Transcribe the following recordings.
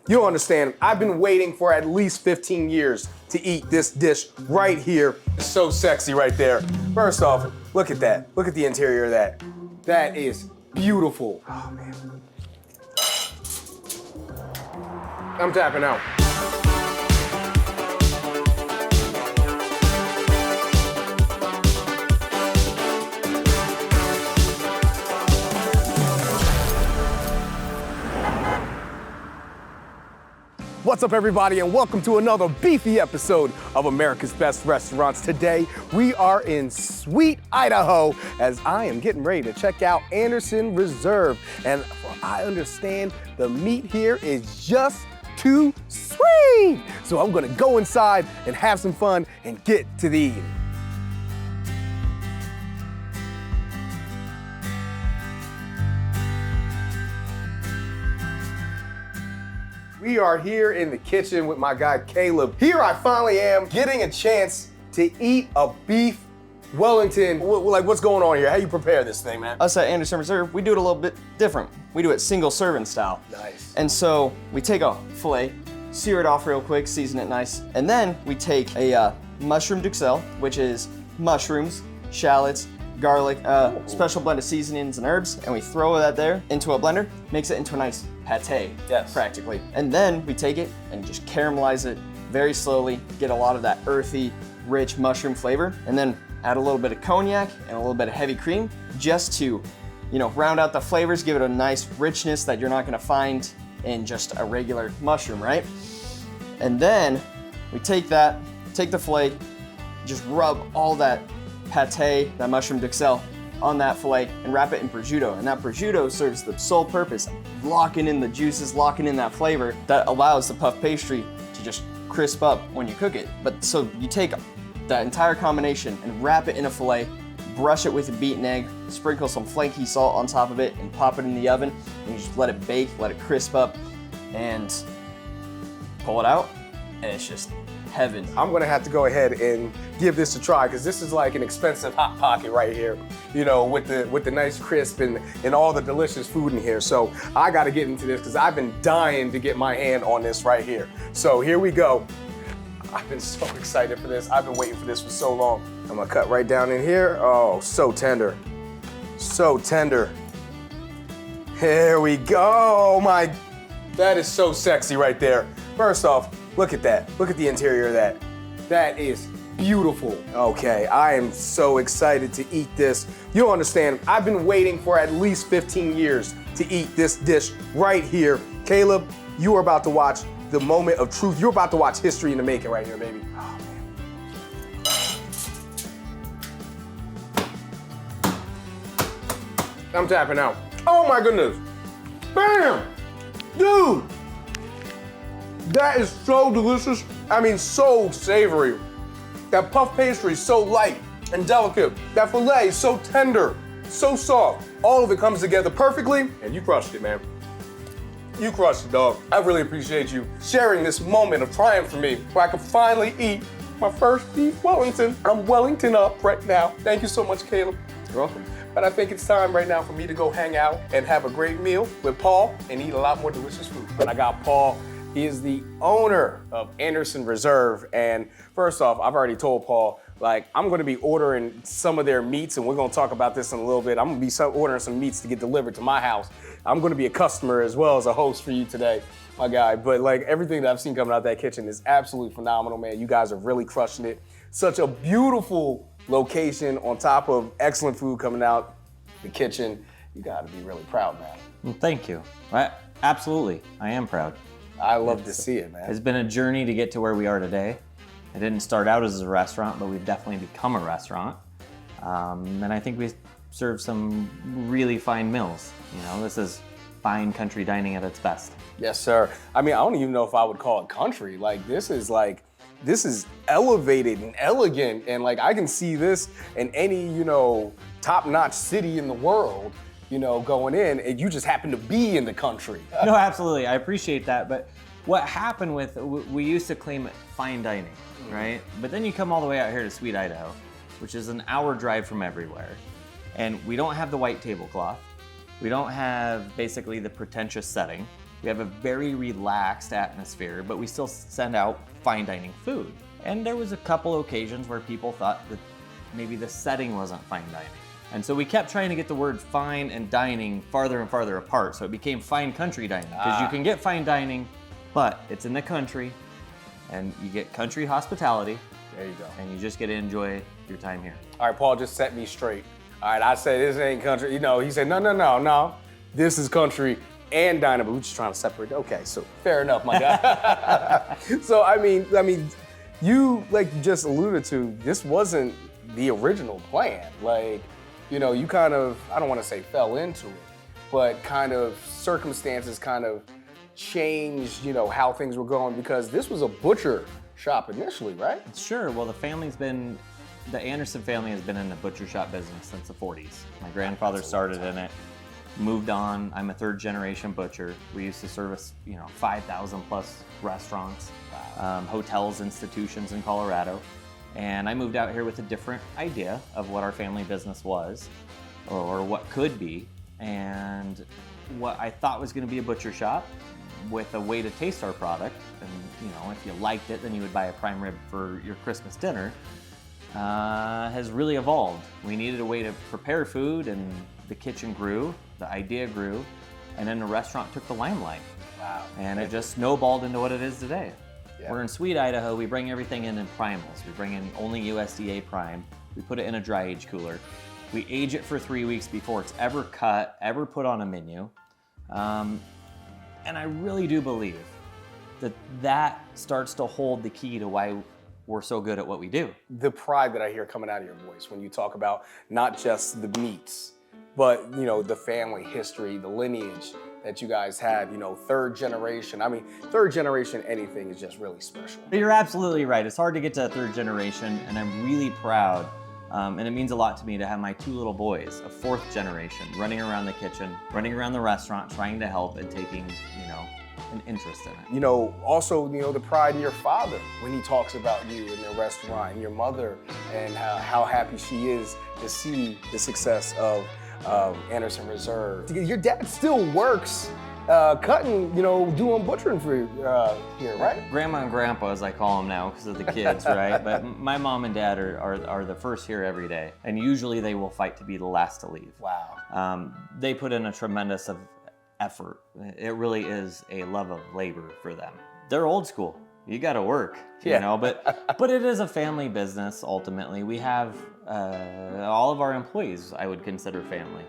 You don't understand. I've been waiting for at least 15 years to eat this dish right here. It's so sexy right there. First off, look at that. Look at the interior of that. That is beautiful. Oh, man. I'm tapping out. What's up, everybody, and welcome to another beefy episode of America's Best Restaurants. Today, we are in sweet Idaho as I am getting ready to check out Anderson Reserve. And I understand the meat here is just too sweet. So I'm gonna go inside and have some fun and get to the eating. We are here in the kitchen with my guy, Caleb. Here I finally am getting a chance to eat a Beef Wellington. Like, what's going on here? How you prepare this thing, man? Us at Anderson Reserve, we do it a little bit different. We do it single serving style. Nice. And so we take a filet, sear it off real quick, season it nice, and then we take a mushroom duxelle, which is mushrooms, shallots, garlic, special blend of seasonings and herbs, and we throw that there into a blender, mix it into a nice pate, yes, practically. And then we take it and just caramelize it very slowly, get a lot of that earthy, rich mushroom flavor, and then add a little bit of cognac and a little bit of heavy cream just to, round out the flavors, give it a nice richness that you're not gonna find in just a regular mushroom, right? And then we take the filet, just rub all that pate, that mushroom duxelle, on that filet and wrap it in prosciutto. And that prosciutto serves the sole purpose of locking in the juices, locking in that flavor that allows the puff pastry to just crisp up when you cook it. But so you take that entire combination and wrap it in a filet, brush it with a beaten egg, sprinkle some flaky salt on top of it, and pop it in the oven. And you just let it bake, let it crisp up, and pull it out, and it's just heaven. I'm gonna have to go ahead and give this a try because this is like an expensive Hot Pocket right here, with the nice crisp and all the delicious food in here. So I gotta get into this because I've been dying to get my hand on this right here. So here we go. I've been so excited for this. I've been waiting for this for so long. I'm gonna cut right down in here. Oh, so tender. So tender. Here we go. That is so sexy right there. First off, look at that. Look at the interior of that. That is beautiful. Okay, I am so excited to eat this. You don't understand. I've been waiting for at least 15 years to eat this dish right here. Caleb, you are about to watch the moment of truth. You're about to watch history in the making right here, baby. Oh, man. I'm tapping out. Oh my goodness. Bam! Dude! That is so delicious. I mean, so savory. That puff pastry is so light and delicate. That filet is so tender, so soft. All of it comes together perfectly, and you crushed it, man. You crushed it, dog. I really appreciate you sharing this moment of triumph for me, where I could finally eat my first Beef Wellington. I'm Wellington up right now. Thank you so much, Caleb. You're welcome. But I think it's time right now for me to go hang out and have a great meal with Paul and eat a lot more delicious food. And I got Paul. He is the owner of Anderson Reserve. And first off, I've already told Paul, I'm gonna be ordering some of their meats, and we're gonna talk about this in a little bit. I'm gonna be ordering some meats to get delivered to my house. I'm gonna be a customer as well as a host for you today, my guy. But everything that I've seen coming out that kitchen is absolutely phenomenal, man. You guys are really crushing it. Such a beautiful location on top of excellent food coming out the kitchen. You gotta be really proud, man. Well, thank you. Absolutely, I am proud. I love to see it, man. It's been a journey to get to where we are today. It didn't start out as a restaurant, but we've definitely become a restaurant. And I think we serve some really fine meals. This is fine country dining at its best. Yes, sir. I mean, I don't even know if I would call it country. This is elevated and elegant, and I can see this in any, top-notch city in the world. Going in, and you just happen to be in the country. No, absolutely, I appreciate that, but what happened we used to claim it fine dining, right? But then you come all the way out here to Sweet Idaho, which is an hour drive from everywhere, and we don't have the white tablecloth. We don't have basically the pretentious setting. We have a very relaxed atmosphere, but we still send out fine dining food. And there was a couple occasions where people thought that maybe the setting wasn't fine dining. And so we kept trying to get the word fine and dining farther and farther apart. So it became fine country dining, because you can get fine dining, but it's in the country, and you get country hospitality. There you go. And you just get to enjoy your time here. All right, Paul, just set me straight. All right, I say this ain't country. You know, he said, no. This is country and dining, but we're just trying to separate. Okay, so fair enough, my guy. So, I mean, you, like you just alluded to, this wasn't the original plan. Like, you know, you kind of, I don't want to say fell into it, but kind of circumstances kind of changed, you know, how things were going, because this was a butcher shop initially, right? Sure, well, the Anderson family has been in the butcher shop business since the 40s. My grandfather started in it, moved on. I'm a third generation butcher. We used to service, 5,000 plus restaurants, hotels, institutions in Colorado. And I moved out here with a different idea of what our family business was, or what could be, and what I thought was going to be a butcher shop with a way to taste our product. And if you liked it, then you would buy a prime rib for your Christmas dinner. Has really evolved. We needed a way to prepare food, and the kitchen grew, the idea grew, and then the restaurant took the limelight. Wow. And it just snowballed into what it is today. Yeah. We're in Sweet, Idaho. We bring everything in primals. We bring in only USDA prime. We put it in a dry age cooler. We age it for 3 weeks before it's ever cut, ever put on a menu. And I really do believe that starts to hold the key to why we're so good at what we do. The pride that I hear coming out of your voice when you talk about not just the meats, but the family history, the lineage that you guys have, third generation. I mean, third generation anything is just really special. You're absolutely right. It's hard to get to a third generation, and I'm really proud. And it means a lot to me to have my 2 little boys, a 4th generation, running around the kitchen, running around the restaurant, trying to help and taking, an interest in it. Also, the pride in your father when he talks about you in the restaurant, and your mother, and how happy she is to see the success of Anderson Reserve. Your dad still works cutting, doing butchering for you here, right? Grandma and Grandpa, as I call them now, because of the kids, right? But my mom and dad are the first here every day, and usually they will fight to be the last to leave. Wow. They put in a tremendous effort. It really is a love of labor for them. They're old school. You got to work, but it is a family business. Ultimately, we have all of our employees I would consider family.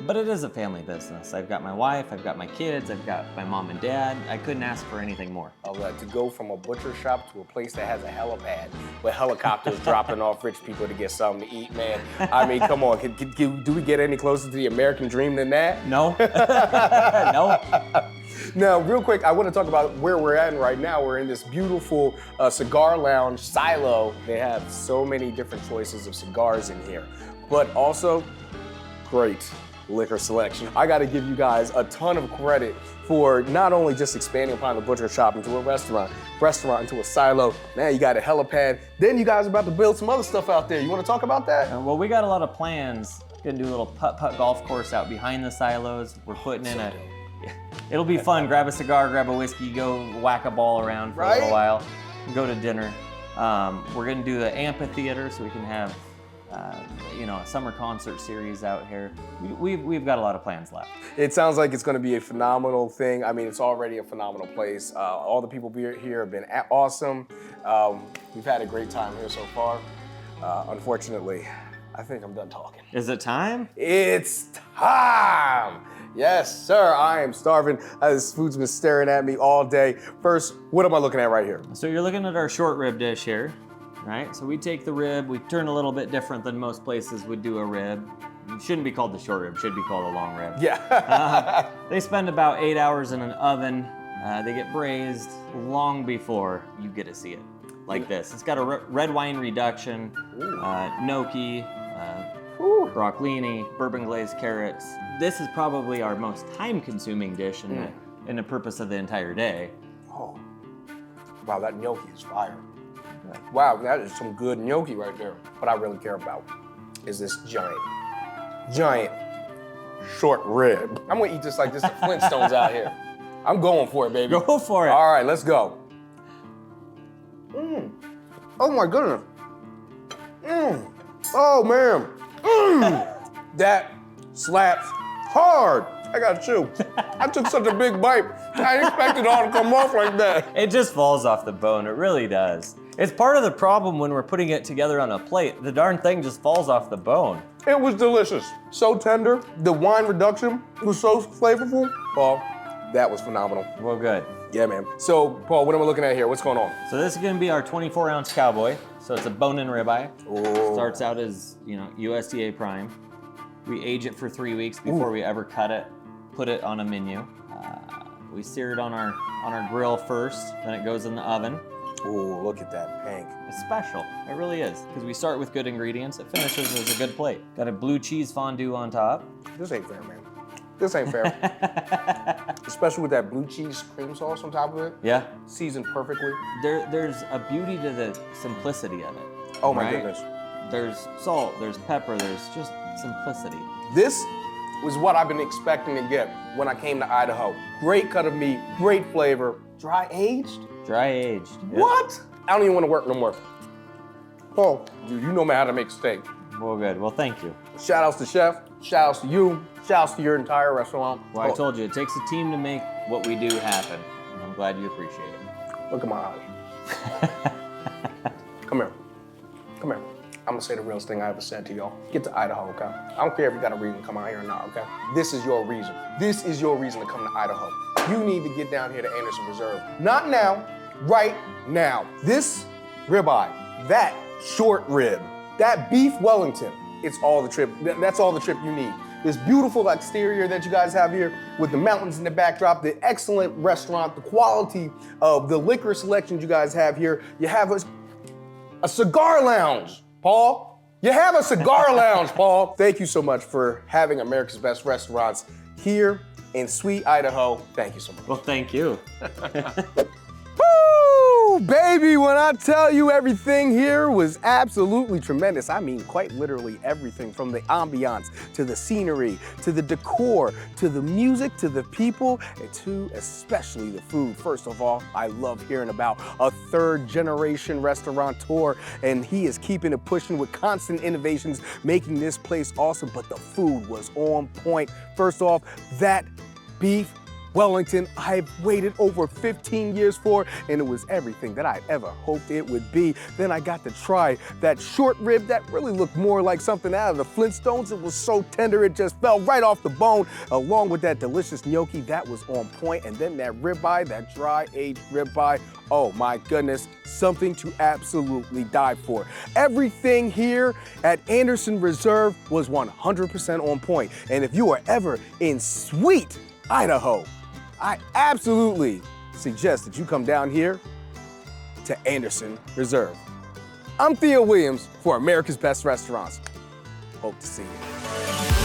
But it is a family business. I've got my wife, I've got my kids, I've got my mom and dad. I couldn't ask for anything more. To go from a butcher shop to a place that has a helipad with helicopters dropping off rich people to get something to eat, man. I mean, come on. Do we get any closer to the American dream than that? No. No. Now, real quick, I want to talk about where we're at right now. We're in this beautiful cigar lounge, Silo. They have so many different choices of cigars in here, but also great liquor selection. I got to give you guys a ton of credit for not only just expanding upon the butcher shop into a restaurant into a silo. Now you got a helipad. Then you guys are about to build some other stuff out there. You want to talk about that? Well, we got a lot of plans. Gonna do a little putt-putt golf course out behind the silos. We're putting in it'll be fun. Grab a cigar, grab a whiskey, go whack a ball around for a little while, go to dinner. We're gonna do the amphitheater so we can have a summer concert series out here. We've got a lot of plans left. It sounds like it's going to be a phenomenal thing. I mean, it's already a phenomenal place. All the people here have been awesome. We've had a great time here so far. Unfortunately, I think I'm done talking. Is it time? It's time! Yes, sir, I am starving. This food's been staring at me all day. First, what am I looking at right here? So you're looking at our short rib dish here. Right, so we take the rib, we turn a little bit different than most places would do a rib. It shouldn't be called the short rib, it should be called a long rib. Yeah. They spend about 8 hours in an oven. They get braised long before you get to see it, like this. It's got a red wine reduction, gnocchi, broccolini, bourbon glazed carrots. This is probably our most time-consuming dish in the purpose of the entire day. Oh, wow, that gnocchi is fire. Wow, that is some good gnocchi right there. What I really care about is this giant short rib. I'm gonna eat this like this the Flintstones out here. I'm going for it, baby. Go for it. All right, let's go. Oh my goodness. Oh man. That slaps hard. I got chew. I took such a big bite. I didn't expect it all to come off like that. It just falls off the bone, it really does. It's part of the problem when we're putting it together on a plate. The darn thing just falls off the bone. It was delicious. So tender. The wine reduction was so flavorful. Paul, that was phenomenal. Well, good. Yeah, man. So, Paul, what am I looking at here? What's going on? So this is gonna be our 24-ounce cowboy. So it's a bone-in ribeye. Oh. Starts out as, USDA prime. We age it for 3 weeks before we ever cut it, put it on a menu. We sear it on our grill first, then it goes in the oven. Oh, look at that pink. It's special, it really is. Because we start with good ingredients, it finishes as a good plate. Got a blue cheese fondue on top. This ain't fair, man. This ain't fair. Especially with that blue cheese cream sauce on top of it. Yeah. Seasoned perfectly. There's a beauty to the simplicity of it. Oh my right? goodness. There's salt, there's pepper, there's just simplicity. This was what I've been expecting to get when I came to Idaho. Great cut of meat, great flavor. Dry aged? Dry aged. Yep. What? I don't even want to work no more. Paul, dude, you know me how to make steak. Well, good. Well, thank you. Shout outs to chef, shout outs to you, shout outs to your entire restaurant. Well, I told you, it takes a team to make what we do happen. And I'm glad you appreciate it. Look at my eyes. Come here. Come here. I'm gonna say the realest thing I ever said to y'all. Get to Idaho, okay? I don't care if you got a reason to come out here or not, okay? This is your reason. This is your reason to come to Idaho. You need to get down here to Anderson Reserve. Not now, right now. This ribeye, that short rib, that beef Wellington, it's all the trip. That's all the trip you need. This beautiful exterior that you guys have here with the mountains in the backdrop, the excellent restaurant, the quality of the liquor selections you guys have here. You have a cigar lounge, Paul. You have a cigar lounge, Paul. Thank you so much for having America's Best Restaurants here in sweet Idaho. Thank you so much. Well, thank you. Woo, baby, when I tell you everything here was absolutely tremendous, I mean quite literally everything from the ambiance to the scenery, to the decor, to the music, to the people, and to especially the food. First of all, I love hearing about a third generation restaurateur, and he is keeping it pushing with constant innovations, making this place awesome, but the food was on point. First off, that beef Wellington, I've waited over 15 years for, and it was everything that I ever hoped it would be. Then I got to try that short rib that really looked more like something out of the Flintstones. It was so tender, it just fell right off the bone, along with that delicious gnocchi that was on point. And then that ribeye, that dry-aged ribeye, oh my goodness, something to absolutely die for. Everything here at Anderson Reserve was 100% on point. And if you are ever in sweet Idaho, I absolutely suggest that you come down here to Anderson Reserve. I'm Theo Williams for America's Best Restaurants. Hope to see you.